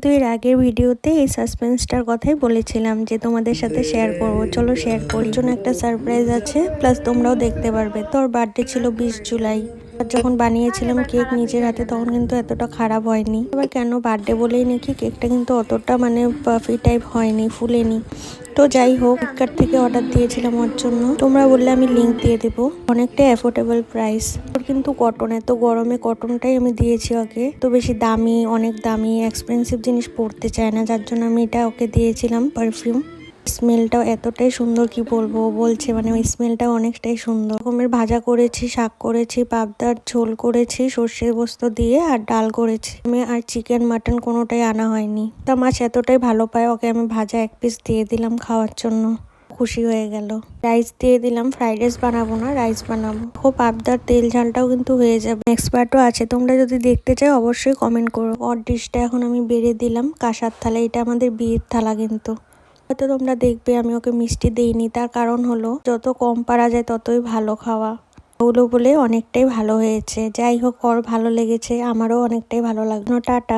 তো এর আগের ভিডিওতে এই সাসপেন্সটার কথাই বলেছিলাম যে তোমাদের সাথে শেয়ার করব। চলো শেয়ার করি। জন্য একটা সারপ্রাইজ আছে, প্লাস তোমরাও দেখতে পারবে। তোর বার্থডে ছিল 20 জুলাই। আর যখন বানিয়েছিলাম কেক নিজের হাতে তখন কিন্তু এতটা খারাপ হয়নি। আবার কেন বার্থডে বলেই নাকি কেকটা কিন্তু অতটা মানে পাফি টাইপ হয়নি, ফুলেনি। তো যাই হোক, ফ্লিপকার্ট থেকে অর্ডার দিয়েছিলাম ওর জন্য। তোমরা বললে আমি লিংক দিয়ে দেবো। অনেকটাই অ্যাফোর্ডেবল প্রাইস। ওর কিন্তু কটন, এত গরমে কটনটাই আমি দিয়েছি ওকে। তো বেশি দামি, অনেক দামি এক্সপেন্সিভ জিনিস পরতে চায় না, যার জন্য আমি এটা ওকে দিয়েছিলাম। পারফিউম স্মেলটাও এতটাই সুন্দর, কি বলবো। বলছে মানে ওই স্মেলটাও অনেকটাই সুন্দর। রকমের ভাজা করেছি, শাক করেছি, পাবদার ঝোল করেছি সর্ষে পোস্ত দিয়ে, আর ডাল করেছি আমি। আর চিকেন মাটন কোনোটাই আনা হয়নি। তা মাছ এতটাই ভালো পায়, ওকে আমি ভাজা এক পিস দিয়ে দিলাম খাওয়ার জন্য। খুশি হয়ে গেল। রাইস দিয়ে দিলাম। ফ্রাইড রাইস বানাবো না, রাইস বানাবো। খুব পাবদার তেল ঝালটাও কিন্তু হয়ে যাবে। এক্সপার্টও আছে, তোমরা যদি দেখতে চাও অবশ্যই কমেন্ট করো। ওর ডিশটা এখন আমি বেড়ে দিলাম কাঁসার থালা। এটা আমাদের বিয়ের থালা কিন্তু। হয়তো তোমরা দেখবে আমি ওকে মিষ্টি দিইনি, তার কারণ হলো যত কম পারা যায় ততই ভালো খাওয়া। ওগুলো বলে অনেকটাই ভালো হয়েছে। যাই হোক, ওর ভালো লেগেছে, আমারও অনেকটাই ভালো লাগলো। টাটা।